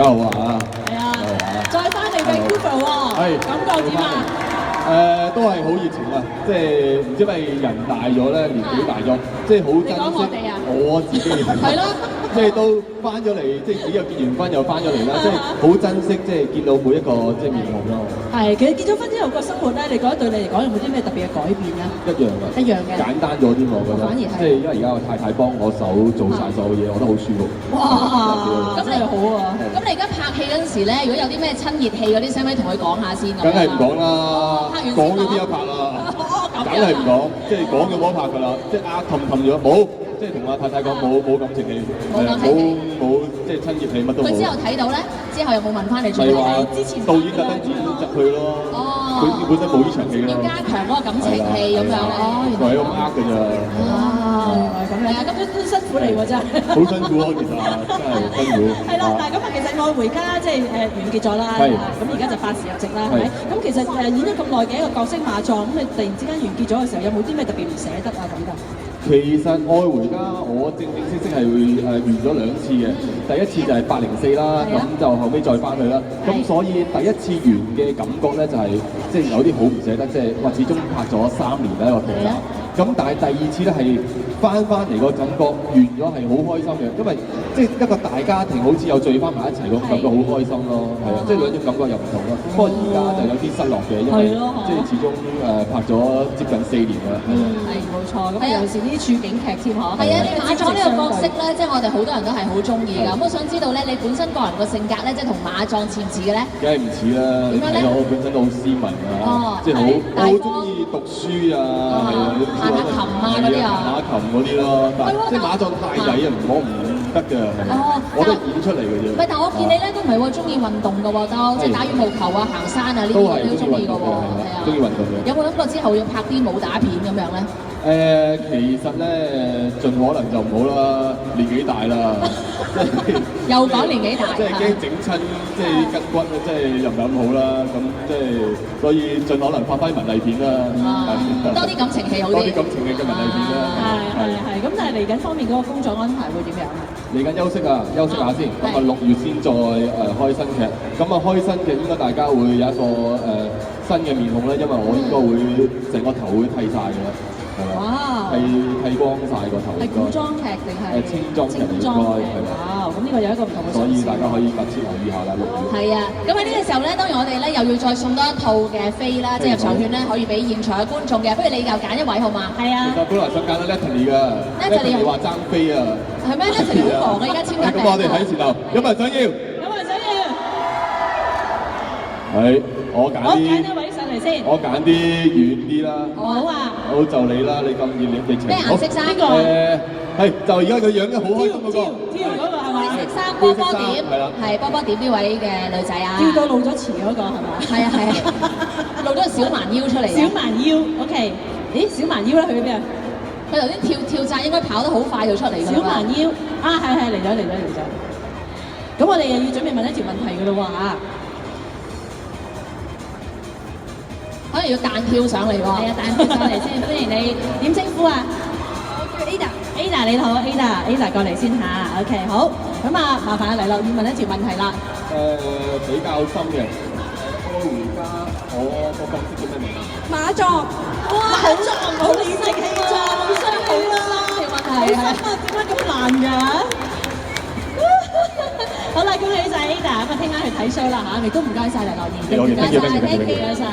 家好啊！係啊，再翻嚟嘅 Google 喎，感覺點啊？都係好熱情啊！即係唔知係咪人大咗咧，年紀大咗，即係好珍惜。你講我哋啊？我自己係咯。即係都翻咗嚟，即係自己又結完婚又翻咗嚟啦，即係好珍惜，即係見到每一個即係面孔咯。係，其實結咗婚之後個生活咧，你覺得對你嚟講有冇啲咩特別嘅改變啊？一樣嘅，一樣嘅，簡單咗啲我覺得。反而係，即係因為而家我太太幫我手做晒所有嘢，我覺得好舒服。哇！咁你好啊！咁你而家拍戲嗰陣時咧，如果有啲咩親熱戲嗰啲，使唔使同佢講下先？梗係唔講啦，講咗邊有拍啦？梗係唔講，即係講咗冇得拍㗎啦，即係氹咗冇。即係同阿太太講冇感情戲，冇即係親熱戲乜都冇。佢之後睇到咧，之後有冇問翻你做咩？係話之前導演特登剪入去咯。哦，佢本身冇呢場戲咯。要加強嗰個感情戲咁樣咧。哦，原來係咁㗎咋。哦，原來咁樣啊！咁都辛苦你喎真係。好辛苦啊，其實真係辛苦。係啦，但係咁啊，其實愛回家即係完結咗啦。係。咁而家就發時入席啦，係咪？咁其實演咗咁耐嘅一個角色馬壯，咁你突然之間完結咗嘅時候，有冇啲咩特別唔捨得啊咁㗎？其實愛回家我正式係會完咗2次嘅，第一次就係804啦，咁就後尾再翻去啦。咁所以第一次完嘅感覺咧就係即係有啲好唔捨得，即係話始終拍咗3年啦一個劇集。咁但係第二次咧係翻嚟個感覺完咗係好開心嘅，因為即係一個大家庭好似又聚翻埋一齊咁感覺好開心咯，係啊，即係兩種感覺又唔同咯。不過而家就有啲失落嘅，因為即係始終拍咗接近4年啦。係冇錯，咁尤其是啲處境劇添嗬。係啊，你馬壯呢個角色咧，即係我哋好多人都係好中意㗎。咁我想知道咧，你本身個人個性格咧，即係同馬壯似唔似嘅咧？梗係唔似啦，你睇我本身都好斯文啊，即係好中意讀書啊，係啊，彈下琴啊嗰啲啊，彈下琴嗰啲咯。但係即係馬壯太曳啊，我唔得㗎，我都係演出嚟嘅啫。唔係，但我見你咧都唔係喎，中意運動㗎喎，都即係打羽毛球啊、行山啊呢啲你都中意㗎喎，係啊，中意運動嘅。有冇諗過之後要拍啲武打片咁樣咧？其實咧，盡可能就唔好啦，年紀大啦，又講年紀大，即係驚整親，即係筋骨啊，即係又唔係咁好啦。咁即係所以盡可能拍翻文藝片啦，多啲感情戲好啲，多啲感情嘅文藝片啦。係。咁但係嚟緊方面嗰個工作安排會點樣啊？嚟緊休息啊，休息下先。咁啊6月先再開新劇。咁啊開新劇應該大家會有一個新嘅面孔咧，因為我應該會成個頭會剃晒㗎啦。哇！剃光晒個頭。係古裝劇定係？清裝劇應該係啦。哇！咁呢個有一個唔同嘅。所以大家可以密切留意下啦，6月。係啊，咁喺呢個時候咧，當然我哋咧又要再送多一套嘅飛啦，即係入場券咧，可以俾現場嘅觀眾嘅。不如你又揀一位好嘛？係啊。其實本來想揀到 Natalie 㗎，Natalie 話爭飛啊。係咩 ？Natalie 好忙啊，而家簽緊名。咁我哋喺前頭，有冇人想要？有冇人想要？係，我揀一位上嚟先。我揀啲遠啲啦。好啊。好就你啦，你咁熱烈疫情。咩顏色衫？係就而家佢樣都好開心嗰個。挑嗰個係咪？色衫波波點？係啦。係波波點呢位嘅女仔啊。挑到露咗臍嗰個係咪？係啊係啊，露咗個小蠻腰出嚟。小蠻腰 ，OK。咦，小蠻腰咧去咗邊啊？佢頭先跳紮應該跑得好快就出嚟㗎啦。小蠻腰啊，係嚟咗。咁我哋又要準備問一條問題㗎咯喎嚇。可能要彈跳上嚟喎。係啊，彈跳上嚟先，歡迎你。點稱呼啊？我叫 Ada。Ada 你好 ，Ada 過嚟先嚇。OK 好。咁啊，麻煩阿黎樂要問一條問題啦。比較深嘅。愛回家，我個角色叫咩名啊？馬壯。哇，好壯，好理直氣壯，好犀利啦！條問題係點解咁難㗎？好啦，恭喜晒 Ada，咁啊聽晚去睇 show 啦嚇，亦都唔該晒黎樂賢，唔該晒，thank you。